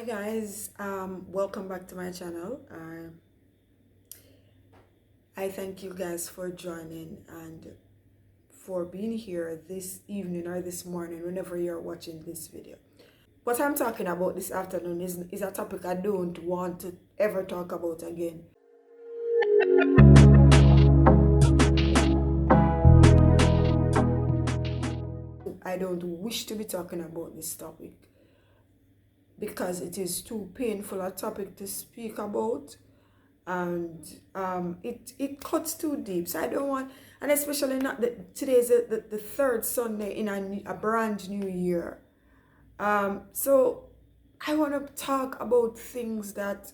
Guys, welcome back to my channel. I thank you guys for joining and for being here this evening or this morning whenever you're watching this video. What I'm talking about this afternoon is a topic I don't want to ever talk about again. I don't wish to be talking about this topic because it is too painful a topic to speak about, and it cuts too deep. So I don't want, and especially not that today is the third Sunday in a brand new year. So I want to talk about things that,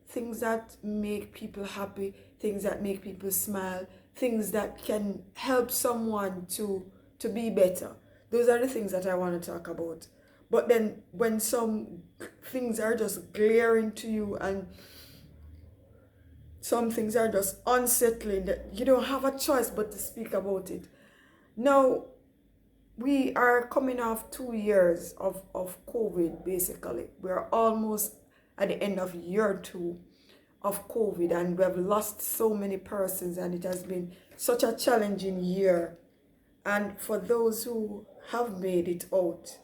things that make people happy, things that make people smile, things that can help someone to be better. Those are the things that I want to talk about. But then when some things are just glaring to you and some things are just unsettling, that you don't have a choice but to speak about it. Now, we are coming off 2 years of COVID, basically. We're almost at the end of year 2 of COVID, and we have lost so many persons, and it has been such a challenging year. And for those who have made it out,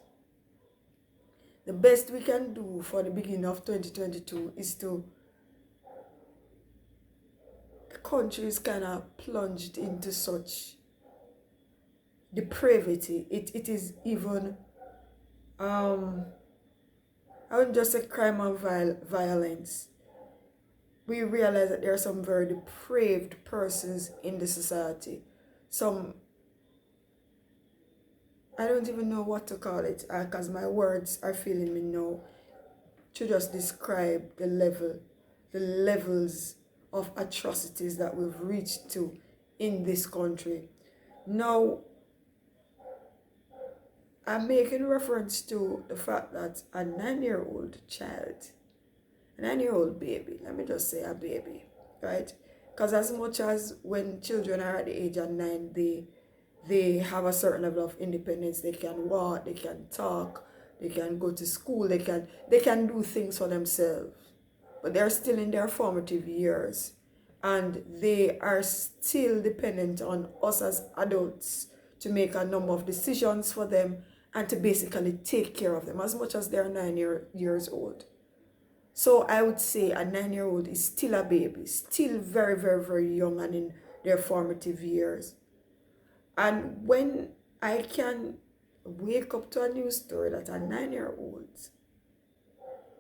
the best we can do for the beginning of 2022 is to, the country is kind of plunged into such depravity. It is even, I wouldn't just say crime and violence. We realize that there are some very depraved persons in the society. Some, I don't even know what to call it, because my words are failing me now to just describe the levels of atrocities that we've reached to in this country. Now, I'm making reference to the fact that a 9-year-old child, a 9-year-old baby, let me just say a baby, right? Because as much as when children are at the age of 9, they have a certain level of independence. They can walk, they can talk, they can go to school, they can do things for themselves. But they're still in their formative years, and they are still dependent on us as adults to make a number of decisions for them and to basically take care of them as much as they're 9 years old. So I would say a 9-year-old is still a baby, still very, very, very young and in their formative years. And when I can wake up to a news story that a 9-year-old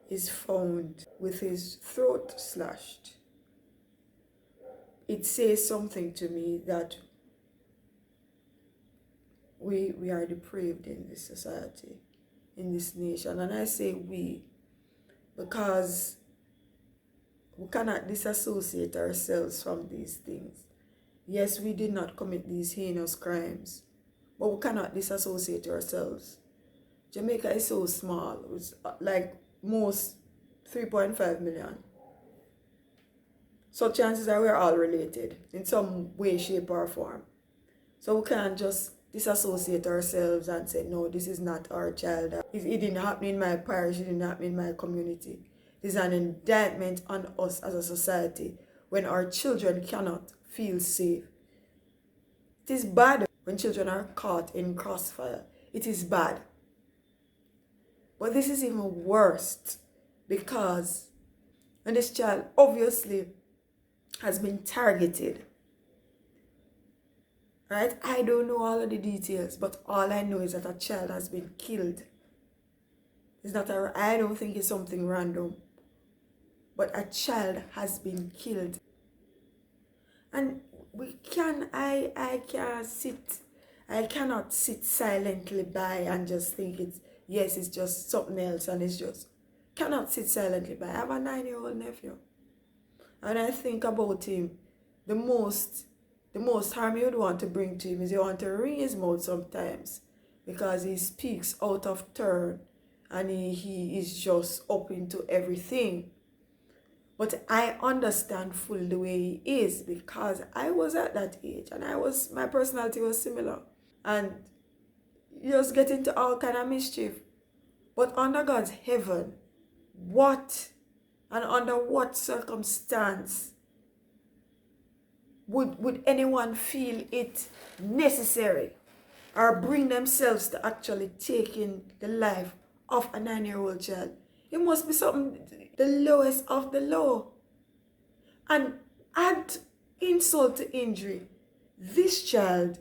is found with his throat slashed, it says something to me that we are depraved in this society, in this nation. And I say we because we cannot disassociate ourselves from these things. Yes, we did not commit these heinous crimes, but we cannot disassociate ourselves. Jamaica is so small. It's like most 3.5 million. So chances are we're all related in some way, shape, or form. So we can't just disassociate ourselves and say, no, this is not our child. It didn't happen in my parish, it didn't happen in my community. This is an indictment on us as a society when our children cannot feel safe. It is bad when children are caught in crossfire. It is bad. But this is even worse because when this child obviously has been targeted, right? I don't know all of the details, but all I know is that a child has been killed. It's not I don't think it's something random, but a child has been killed. And I cannot sit silently by and just think it's just something else, and it's just, cannot sit silently by. I have a 9-year-old nephew, and I think about him, the most harm you would want to bring to him is you want to wring his mouth sometimes because he speaks out of turn and he is just open to everything. But I understand fully the way he is because I was at that age and my personality was similar. And you just get into all kind of mischief. But under God's heaven, what and under what circumstance would anyone feel it necessary or bring themselves to actually taking the life of a 9-year-old child? It must be something, the lowest of the low. And add insult to injury, this child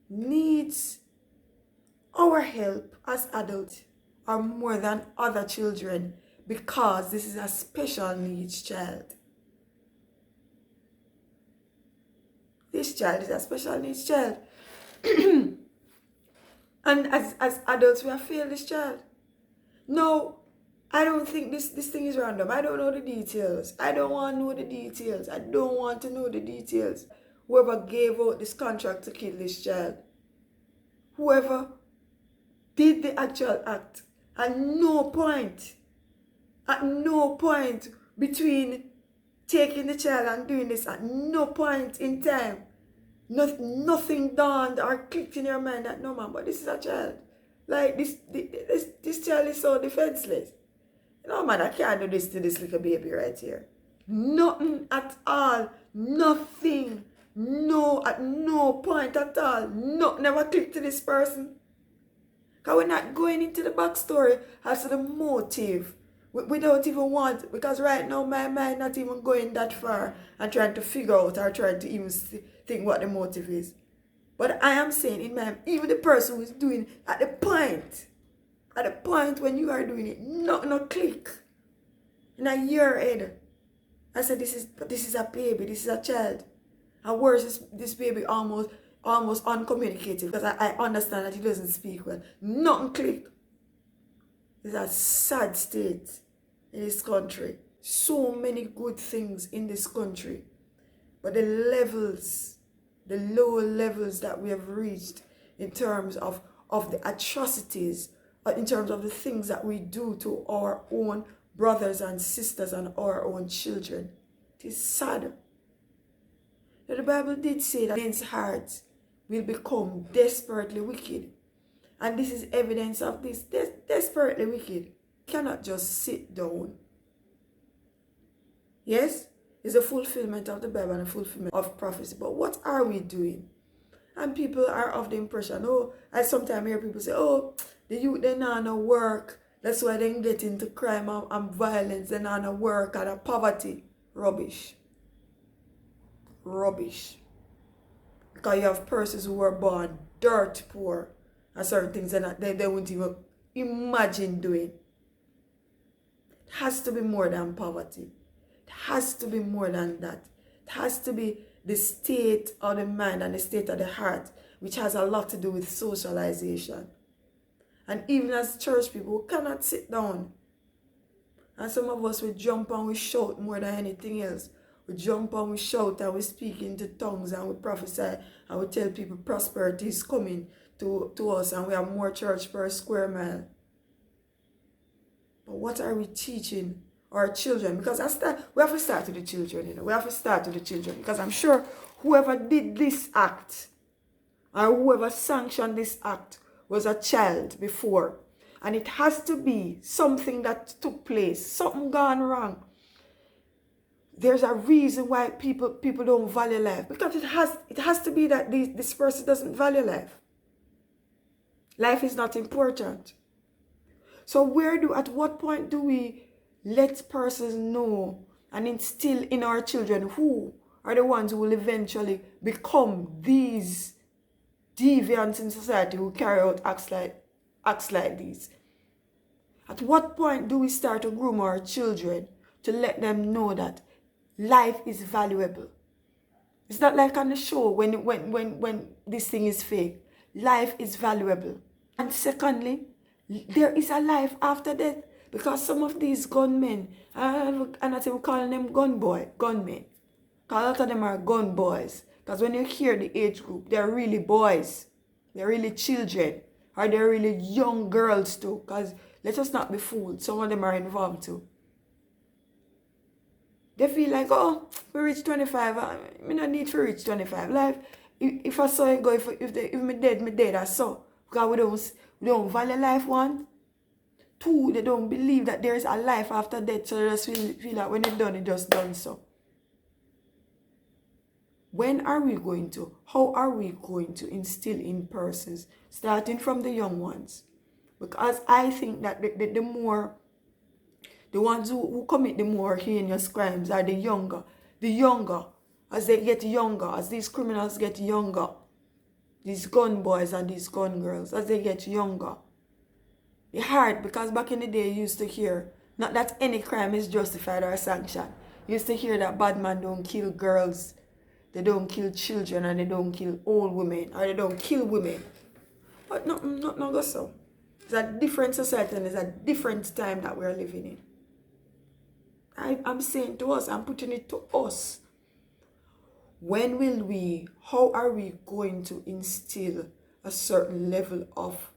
needs our help as adults or more than other children because this is a special needs child. This child is a special needs child. And as adults, we have failed this child. No, I don't think this thing is random. I don't know the details. I don't want to know the details. I don't want to know the details. Whoever gave out this contract to kill this child, whoever did the actual act, at no point between taking the child and doing this, at no point in time, nothing dawned or clicked in your mind that no man, but this is a child. Like this child is so defenseless. No man, I can't do this to this little baby right here. Nothing at all. Nothing. No, at no point at all. No, never clicked to this person. Because we're not going into the backstory as to the motive. We don't even want, because right now my mind not even going that far and trying to figure out or trying to even think what the motive is. But I am saying in my, even the person who is doing at the point when you are doing it, no click. In a year head, I said this is a baby, this is a child. And worse is this baby almost uncommunicative because I understand that he doesn't speak well. Nothing click. It's a sad state in this country. So many good things in this country. But the lower levels that we have reached in terms of the atrocities, in terms of the things that we do to our own brothers and sisters and our own children. It is sad. Now, the Bible did say that men's hearts will become desperately wicked. And this is evidence of this. Desperately wicked. Cannot just sit down. Yes? It's a fulfillment of the Bible and a fulfillment of prophecy. But what are we doing? And people are of the impression, I sometimes hear people say, the youth, they not no work. That's why they get into crime and violence. They not no work and poverty. Rubbish. Rubbish. Because you have persons who were born dirt poor and certain things that they wouldn't even imagine doing. It has to be more than poverty. It has to be more than that. It has to be the state of the mind and the state of the heart, which has a lot to do with socialization. And even as church people, we cannot sit down. And some of us, we jump and we shout more than anything else. We jump and we shout and we speak into tongues and we prophesy and we tell people prosperity is coming to us and we have more church per square mile. But what are we teaching our children? Because we have to start with the children, We have to start with the children. Because I'm sure whoever did this act or whoever sanctioned this act was a child before. And it has to be something that took place, something gone wrong. There's a reason why people don't value life. Because it has to be that this person doesn't value life. Life is not important. So at what point do we let persons know and instill in our children who are the ones who will eventually become these deviants in society who carry out acts like these? At what point do we start to groom our children to let them know that life is valuable? It's not like on the show when this thing is fake. Life is valuable. And secondly, there is a life after death. Because some of these gunmen, I'm not even calling them gunmen. Because a lot of them are gun boys. Because when you hear the age group, they're really boys. They're really children. Or they're really young girls too. Because let us not be fooled. Some of them are involved too. They feel like, we reach 25. I don't need to reach 25. Life, if I saw it go, if me dead, I saw. Because we don't value life one. Two, they don't believe that there is a life after death, so they just feel that when it's done, it's just done so. When are we going to, how are we going to instill in persons, starting from the young ones? Because I think that the more, the ones who commit the more heinous crimes are the younger. The younger, as they get younger, as these criminals get younger, these gun boys and these gun girls, as they get younger. It's hard, because back in the day you used to hear, not that any crime is justified or sanctioned. You used to hear that bad men don't kill girls, they don't kill children, and they don't kill old women, or they don't kill women. But not go so. It's a different society and it's a different time that we're living in. I'm saying to us, I'm putting it to us. When will we, how are we going to instill a certain level of,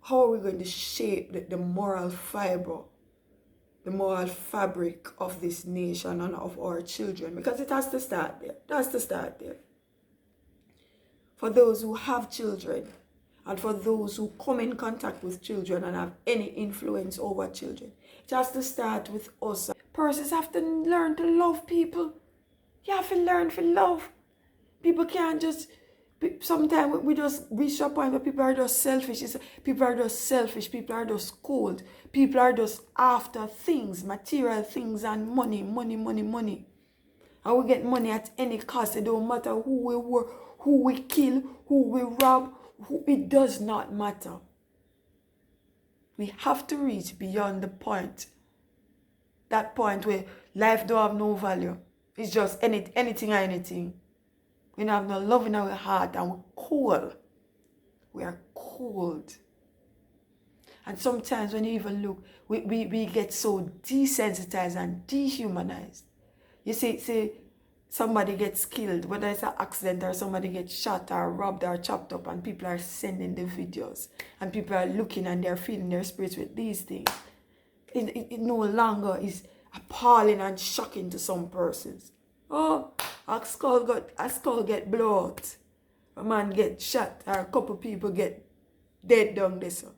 how are we going to shape the moral fiber, the moral fabric of this nation and of our children? Because it has to start there. It has to start there. For those who have children, and for those who come in contact with children and have any influence over children, it has to start with us. Persons have to learn to love people. You have to learn to love. People can't just, sometimes we just reach a point where people are just selfish. People are just selfish. People are just cold. People are just after things, material things and money. And we get money at any cost. It don't matter who we were, who we kill, who we rob, it does not matter. We have to reach beyond the point. That point where life don't have no value. It's just anything or anything. We don't have no love in our heart and we're cold. We are cold. And sometimes when you even look, we get so desensitized and dehumanized. You see, somebody gets killed, whether it's an accident or somebody gets shot or robbed or chopped up, and people are sending the videos. And people are looking and they're feeding their spirits with these things. It no longer is appalling and shocking to some persons. Oh, a skull get blown out. A man get shot or a couple people get dead down there. So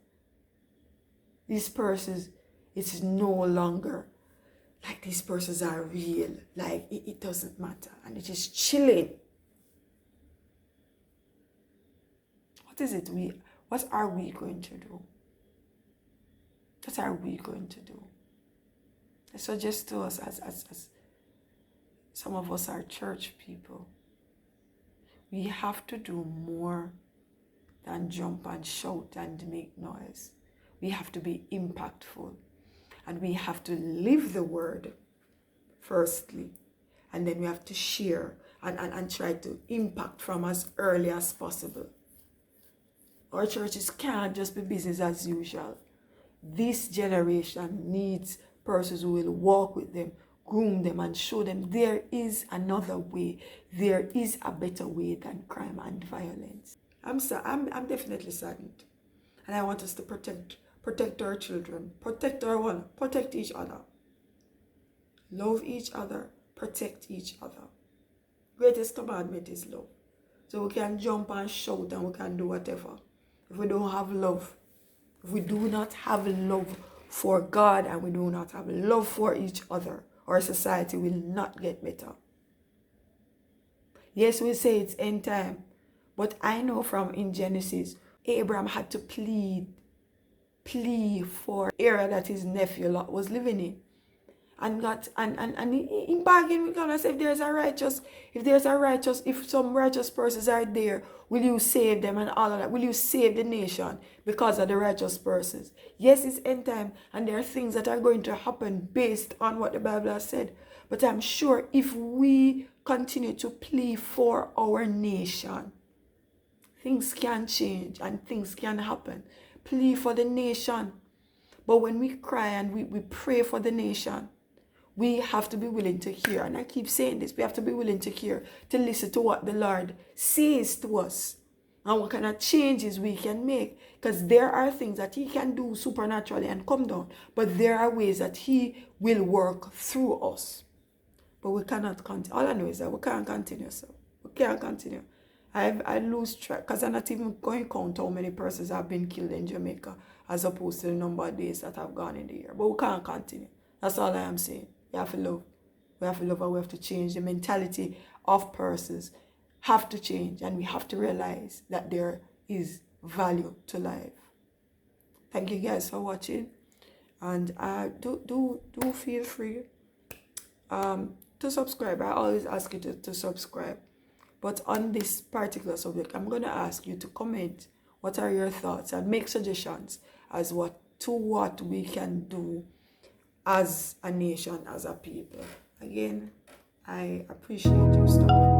these persons, it's no longer like these persons are real. Like it doesn't matter. And it's just chilling. What is it what are we going to do? What are we going to do? I suggest to us as some of us are church people, we have to do more than jump and shout and make noise. We have to be impactful. And we have to live the word, firstly. And then we have to share and try to impact from as early as possible. Our churches can't just be business as usual. This generation needs persons who will walk with them, groom them, and show them there is another way. There is a better way than crime and violence. I'm definitely saddened. And I want us to protect our children, protect each other. Love each other, protect each other. Greatest commandment is love. So we can jump and shout and we can do whatever. If we don't have love, if we do not have love for God and we do not have love for each other, our society will not get better. Yes, we say it's end time, but I know from in Genesis, Abraham had to plea for area that his nephew Lot was living in. And God and he bargained with God and said, if some righteous persons are there, will you save them and all of that? Will you save the nation because of the righteous persons? Yes, it's end time and there are things that are going to happen based on what the Bible has said. But I'm sure if we continue to plead for our nation, things can change and things can happen. Plead for the nation. But when we cry and we pray for the nation, we have to be willing to hear. And I keep saying this. We have to be willing to hear, to listen to what the Lord says to us. And what kind of changes we can make. Because there are things that he can do supernaturally and come down. But there are ways that he will work through us. But we cannot continue. All I know is that we can't continue. So we can't continue. I lose track because I'm not even going to count how many persons have been killed in Jamaica. as opposed to the number of days that have gone in the year. But we can't continue. That's all I am saying. We have to love. We have to love and we have to change. The mentality of persons have to change, and we have to realize that there is value to life. Thank you guys for watching, and do feel free to subscribe. I always ask you to subscribe, but on this particular subject, I'm going to ask you to comment what are your thoughts and make suggestions as what we can do as a nation, as a people. Again, I appreciate you stopping.